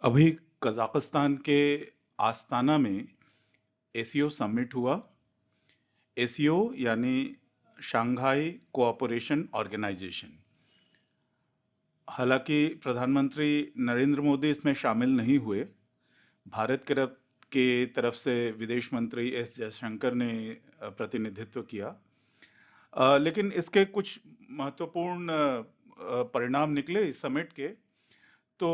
अभी कजाकिस्तान के आस्ताना में एसीओ समिट हुआ। एसीओ यानी शंघाई कोऑपरेशन ऑर्गेनाइजेशन। हालांकि प्रधानमंत्री नरेंद्र मोदी इसमें शामिल नहीं हुए। भारत के तरफ से विदेश मंत्री एस जयशंकर ने प्रतिनिधित्व किया। लेकिन इसके कुछ महत्वपूर्ण परिणाम निकले इस समिट के। तो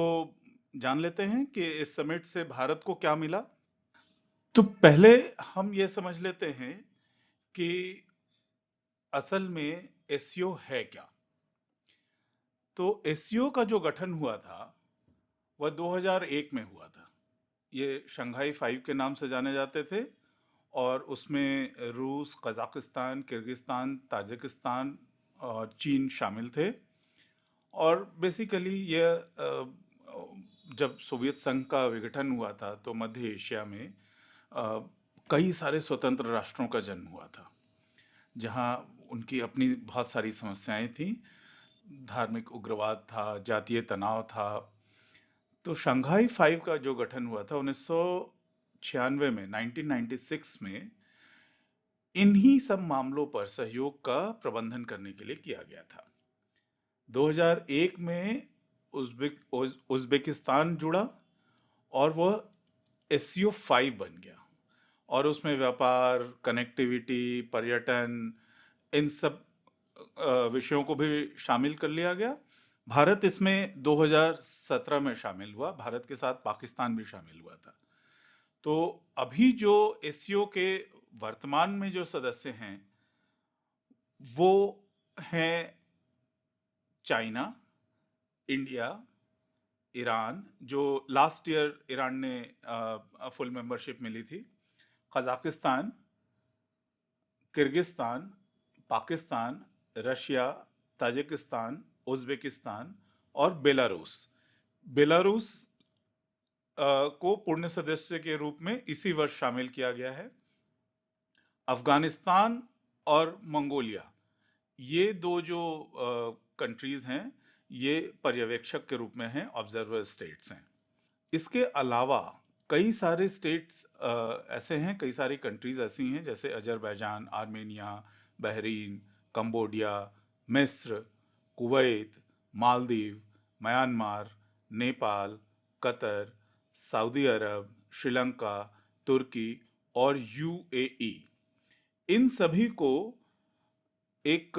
जान लेते हैं कि इस समिट से भारत को क्या मिला। तो पहले हम ये समझ लेते हैं कि असल में एससीओ है क्या। तो एससीओ का जो गठन हुआ था वह 2001 में हुआ था। ये शंघाई फाइव के नाम से जाने जाते थे और उसमें रूस, कजाकिस्तान, किर्गिस्तान, ताजिकिस्तान और चीन शामिल थे। और बेसिकली जब सोवियत संघ का विघटन हुआ था तो मध्य एशिया में अ, कई सारे स्वतंत्र राष्ट्रों का जन्म हुआ था, जहां उनकी अपनी बहुत सारी समस्याएं थी। धार्मिक उग्रवाद था, जातीय तनाव था। तो शंघाई फाइव का जो गठन हुआ था 1996 में, 1996 में, इन्हीं सब मामलों पर सहयोग का प्रबंधन करने के लिए किया गया था। 2001 में उज्बेकिस्तान जुड़ा और वह एससीओ 5 बन गया। और उसमें व्यापार, कनेक्टिविटी, पर्यटन, इन सब विषयों को भी शामिल कर लिया गया। भारत इसमें 2017 में शामिल हुआ। भारत के साथ पाकिस्तान भी शामिल हुआ था। तो अभी जो एससीओ के वर्तमान में जो सदस्य हैं वो हैं चाइना, इंडिया, ईरान, जो लास्ट ईयर ईरान ने फुल मेंबरशिप मिली थी, Kazakhstan, Kyrgyzstan, Pakistan, Russia, Tajikistan, Uzbekistan और बेलारूस। बेलारूस को पूर्ण सदस्य के रूप में इसी वर्ष शामिल किया गया है। अफगानिस्तान और मंगोलिया, ये दो जो कंट्रीज हैं, ये पर्यवेक्षक के रूप में हैं, ऑब्जर्वर स्टेट्स हैं। इसके अलावा कई सारे स्टेट्स ऐसे हैं, कई सारी कंट्रीज ऐसी हैं जैसे अजरबैजान, आर्मेनिया, बहरीन, कंबोडिया, मिस्र, Kuwait, Maldives, Myanmar, Nepal, Qatar, Saudi Arab, Sri Lanka, Turkey और यूएई। इन सभी को एक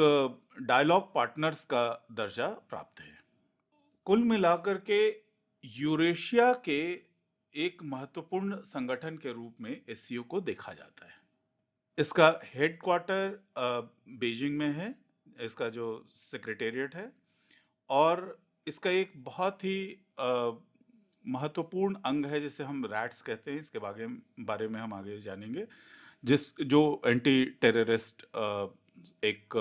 डायलॉग पार्टनर्स का दर्जा प्राप्त है। कुल मिलाकर के यूरेशिया के एक महत्वपूर्ण संगठन के रूप में एससीओ को देखा जाता है। इसका हेडक्वार्टर बीजिंग में है, इसका जो सेक्रेटेरिएट है। और इसका एक बहुत ही महत्वपूर्ण अंग है जिसे हम रैट्स कहते हैं। इसके बारे में हम आगे जानेंगे। जो एंटी टेररिस्ट एक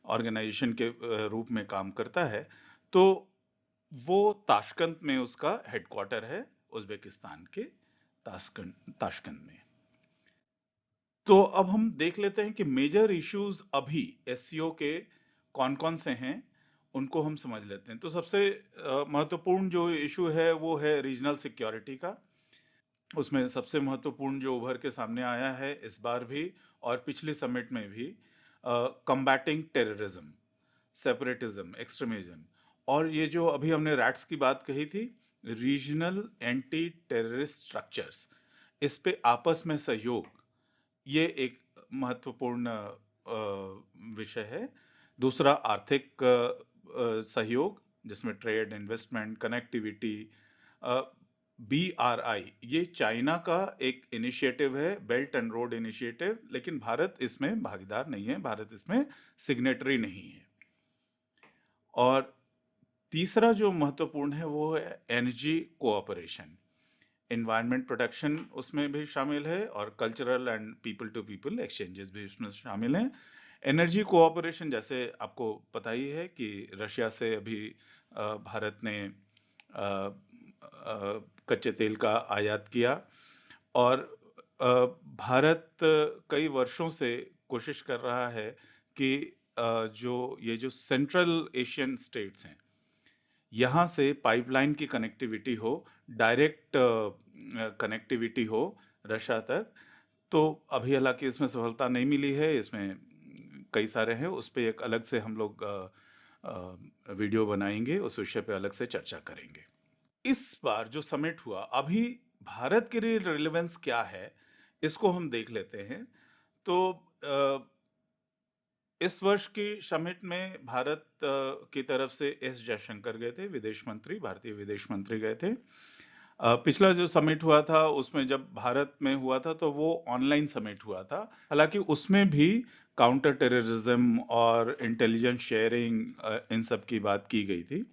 ऑर्गेनाइजेशन के रूप में काम करता है। तो वो ताशकंद में उसका हेडक्वार्टर है, उज्बेकिस्तान के ताशकंद ताशकंद में। तो अब हम देख लेते हैं कि मेजर इश्यूज अभी एससीओ के कौन कौन से हैं, उनको हम समझ लेते हैं। तो सबसे महत्वपूर्ण जो इशू है वो है रीजनल सिक्योरिटी का। उसमें सबसे महत्वपूर्ण जो उभर के सामने आया है इस बार भी और पिछले समिट में भी, कम्बैटिंग टेररिज्म, सेपरेटिज्म, एक्सट्रीमिज्म। और ये जो अभी हमने रैट्स की बात कही थी, रीजनल एंटी टेररिस्ट स्ट्रक्चर्स, इस पे आपस में सहयोग, ये एक महत्वपूर्ण विषय है। दूसरा आर्थिक सहयोग, जिसमें ट्रेड, इन्वेस्टमेंट, कनेक्टिविटी। BRI ये चाइना का एक इनिशिएटिव है, बेल्ट एंड रोड इनिशिएटिव, लेकिन भारत इसमें भागीदार नहीं है, भारत इसमें सिग्नेटरी नहीं है। और तीसरा जो महत्वपूर्ण है वो है एनर्जी कोऑपरेशन। एनवायरनमेंट प्रोटेक्शन उसमें भी शामिल है और cultural and people to people exchanges भी उसमें शामिल हैं। एनर्जी कोऑपरेशन, जैसे आपको पता ही है कि रशिया से अभी भारत ने कच्चे तेल का आयात किया। और भारत कई वर्षों से कोशिश कर रहा है कि जो सेंट्रल एशियन स्टेट्स हैं, यहाँ से पाइपलाइन की कनेक्टिविटी हो, डायरेक्ट कनेक्टिविटी हो रशिया तक। तो अभी हालांकि इसमें सफलता नहीं मिली है, इसमें कई सारे हैं, उस पे एक अलग से हम लोग वीडियो बनाएंगे, उस विषय पे अलग से चर्चा करेंगे। इस बार जो समिट हुआ, अभी भारत के लिए रिलेवेंस क्या है इसको हम देख लेते हैं। तो इस वर्ष की समिट में भारत की तरफ से एस जयशंकर गए थे, विदेश मंत्री, भारतीय विदेश मंत्री गए थे। पिछला जो समिट हुआ था उसमें जब भारत में हुआ था तो वो ऑनलाइन समिट हुआ था, हालांकि उसमें भी काउंटर टेररिज्म और इंटेलिजेंस शेयरिंग इन सब की बात की गई थी।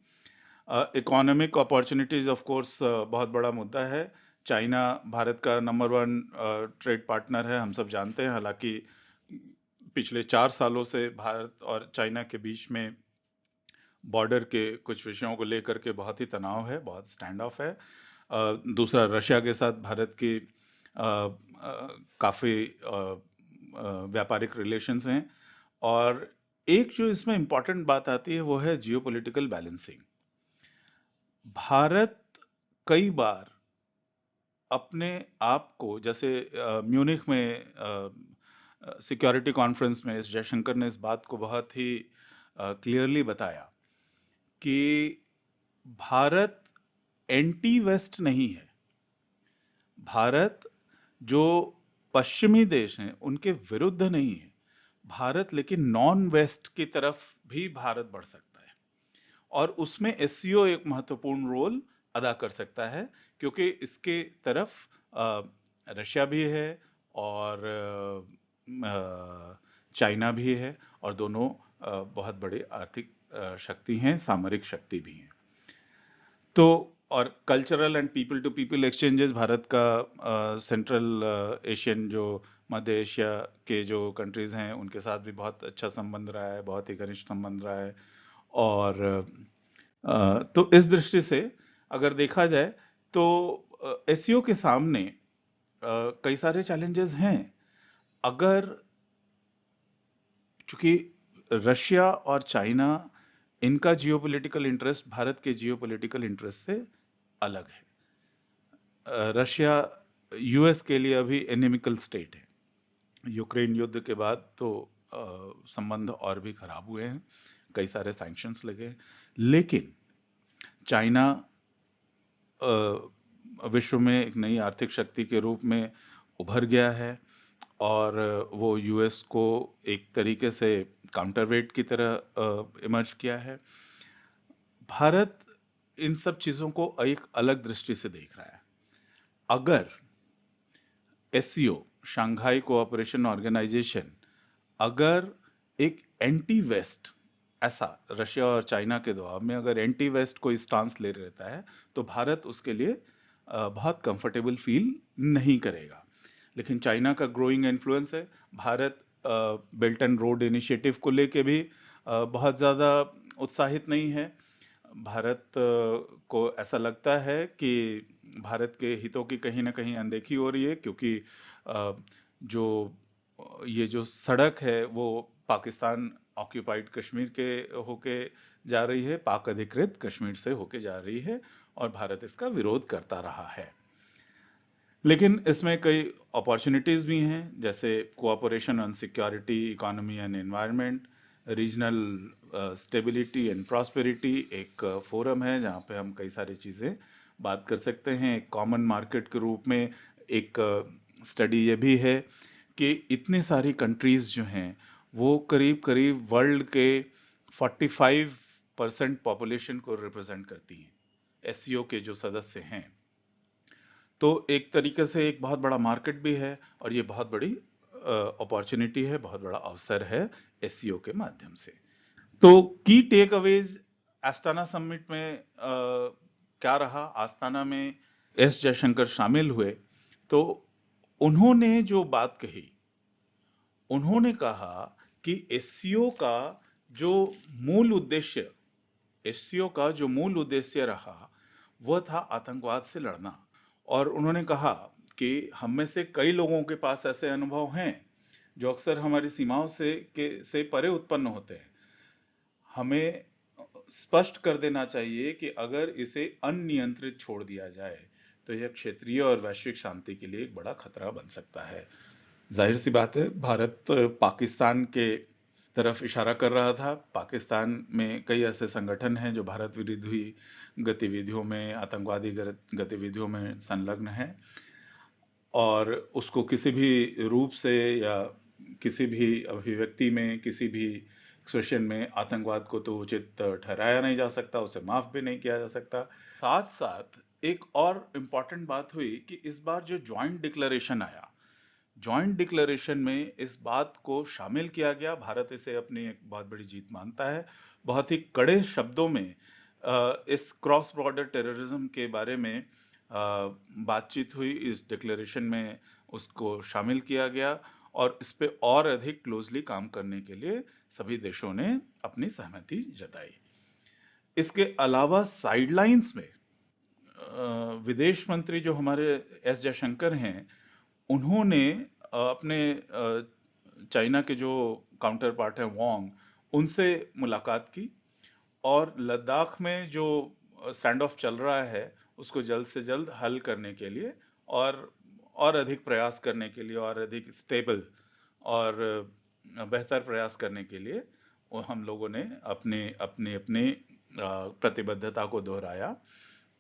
इकोनॉमिक अपॉर्चुनिटीज ऑफ कोर्स बहुत बड़ा मुद्दा है। चाइना भारत का नंबर 1 ट्रेड पार्टनर है, हम सब जानते हैं। हालांकि पिछले 4 सालों से भारत और चाइना के बीच में बॉर्डर के कुछ विषयों को लेकर के बहुत ही तनाव है, बहुत स्टैंड ऑफ है। दूसरा, रशिया के साथ भारत की काफी व्यापारिक रिलेशंस हैं। और एक जो इसमें इंपॉर्टेंट बात आती है वो है जियोपॉलिटिकल बैलेंसिंग। भारत कई बार अपने आप को, जैसे म्यूनिख में सिक्योरिटी कॉन्फ्रेंस में एस जयशंकर ने इस बात को बहुत ही क्लियरली बताया कि भारत एंटी वेस्ट नहीं है। भारत जो पश्चिमी देश हैं उनके विरुद्ध नहीं है भारत, लेकिन नॉन वेस्ट की तरफ भी भारत बढ़ सकता है, और उसमें एससीओ एक महत्वपूर्ण रोल अदा कर सकता है, क्योंकि इसके तरफ रशिया भी है और चाइना भी है, और दोनों बहुत बड़े आर्थिक शक्ति हैं, सामरिक शक्ति भी हैं। तो और cultural and people to people exchanges, Bharat का सेंट्रल एशियन जो मध्य एशिया के जो कंट्रीज हैं उनके साथ भी बहुत अच्छा संबंध रहा है, बहुत ही घनिष्ठ संबंध रहा है। और तो इस दृष्टि से अगर देखा जाए तो एससीओ के सामने कई सारे चैलेंजेस हैं। अगर, चूंकि रशिया और चाइना, इनका जियोपॉलिटिकल इंटरेस्ट भारत के जियोपॉलिटिकल इंटरेस्ट से अलग है। रशिया यूएस के लिए अभी एनिमिकल स्टेट है। यूक्रेन युद्ध के बाद तो संबंध और भी खराब हुए हैं, कई सारे सैंक्शंस लगे हैं। लेकिन चाइना विश्व में एक नई आर्थिक शक्ति के रूप में उभर गया है, और वो यूएस को एक तरीके से काउंटरवेट की तरह इमर्ज किया है। भारत इन सब चीजों को एक अलग दृष्टि से देख रहा है। अगर एससीओ, शंघाई कोऑपरेशन ऑर्गेनाइजेशन, अगर एक एंटी वेस्ट, ऐसा रशिया और चाइना के दबाव में अगर एंटी वेस्ट कोई स्टांस ले रहता है तो भारत उसके लिए बहुत कंफर्टेबल फील नहीं करेगा। लेकिन चाइना का ग्रोइंग इन्फ्लुएंस है। Bharat belt and road initiative को लेके भी बहुत ज्यादा उत्साहित नहीं है। भारत को ऐसा लगता है कि भारत के हितों की कहीं ना कहीं अनदेखी हो रही है, क्योंकि जो ये जो सड़क है वो पाकिस्तान ऑक्यूपाइड कश्मीर के होके जा रही है, पाक अधिकृत कश्मीर से होके जा रही है, और भारत इसका विरोध करता रहा है। लेकिन इसमें कई अपॉर्चुनिटीज भी हैं, जैसे cooperation on security, economy and environment, regional stability and prosperity. एक फोरम है जहाँ पे हम कई सारी चीजें बात कर सकते हैं एक कॉमन मार्केट के रूप में। एक स्टडी ये भी है कि इतनी सारी कंट्रीज जो हैं वो करीब करीब वर्ल्ड के 45% पॉपुलेशन को रिप्रेजेंट करती हैं, एससीओ के जो सदस्य हैं। तो एक तरीके से एक बहुत बड़ा मार्केट भी है, और ये बहुत बड़ी अपॉर्चुनिटी है, बहुत बड़ा अवसर है एससीओ के माध्यम से। तो की टेक अवेज आस्ताना समिट में क्या रहा? आस्ताना में एस जयशंकर शामिल हुए, तो उन्होंने जो बात कही, उन्होंने कहा कि एससीओ का जो मूल उद्देश्य, एससीओ का जो मूल उद्देश्य रहा वह था आतंकवाद से लड़ना। और उन्होंने कहा कि हम में से कई लोगों के पास ऐसे अनुभव हैं जो अक्सर हमारी सीमाओं से परे उत्पन्न होते हैं। हमें स्पष्ट कर देना चाहिए कि अगर इसे अनियंत्रित छोड़ दिया जाए तो यह क्षेत्रीय और वैश्विक शांति के लिए एक बड़ा खतरा बन सकता है। जाहिर सी बात है, भारत पाकिस्तान के तरफ इशारा कर रहा था। पाकिस्तान में कई ऐसे संगठन हैं जो भारत विरोधी गतिविधियों में, आतंकवादी गतिविधियों में संलग्न हैं, और उसको किसी भी रूप से या किसी भी अभिव्यक्ति में, किसी भी एक्सप्रेशन में आतंकवाद को तो उचित ठहराया नहीं जा सकता, उसे माफ भी नहीं किया जा सकता। साथ साथ एक और इम्पॉर्टेंट बात हुई कि इस बार जो ज्वाइंट डिक्लेरेशन आया, ज्वाइंट डिक्लेरेशन में इस बात को शामिल किया गया। भारत इसे अपनी एक बहुत बड़ी जीत मानता है। बहुत ही कड़े शब्दों में इस क्रॉस बॉर्डर टेररिज्म के बारे में बातचीत हुई, इस डिक्लेरेशन में उसको शामिल किया गया, और इस पे और अधिक क्लोजली काम करने के लिए सभी देशों ने अपनी सहमति जताई। इसके अलावा साइडलाइंस में विदेश मंत्री जो हमारे एस जयशंकर हैं, उन्होंने अपने चाइना के जो काउंटर पार्ट हैं वांग, उनसे मुलाकात की, और लद्दाख में जो स्टैंड ऑफ चल रहा है उसको जल्द से जल्द हल करने के लिए और अधिक प्रयास करने के लिए, और अधिक स्टेबल और बेहतर प्रयास करने के लिए वो हम लोगों ने अपने अपने अपने प्रतिबद्धता को दोहराया,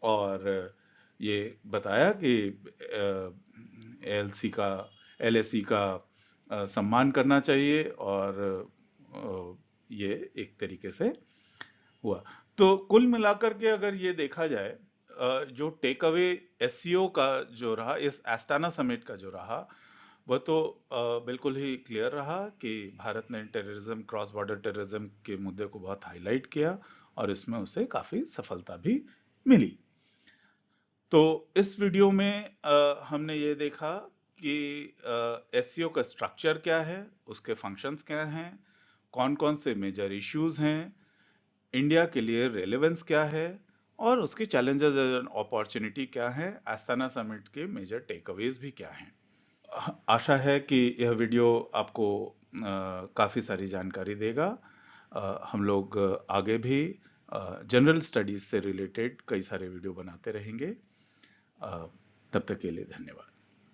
और ये बताया कि एलसी का एलएसी का सम्मान करना चाहिए, और ये एक तरीके से हुआ। तो कुल मिलाकर के अगर ये देखा जाए, जो टेक अवे एससीओ का जो रहा, इस एस्टाना समिट का जो रहा, वह तो बिल्कुल ही क्लियर रहा कि भारत ने टेररिज्म, क्रॉस बॉर्डर टेररिज्म के मुद्दे को बहुत हाईलाइट किया, और इसमें उसे काफी सफलता भी मिली। तो इस वीडियो में हमने ये देखा कि एससीओ का स्ट्रक्चर क्या है, उसके फंक्शंस क्या हैं, कौन कौन से मेजर इश्यूज हैं, इंडिया के लिए रेलेवेंस क्या है, और उसके चैलेंजेस एंड अपॉर्चुनिटी क्या है, आस्ताना समिट के मेजर टेकअवेज भी क्या हैं। आशा है कि यह वीडियो आपको काफ़ी सारी जानकारी देगा। हम लोग आगे भी जनरल स्टडीज से रिलेटेड कई सारे वीडियो बनाते रहेंगे। तब तक के लिए धन्यवाद।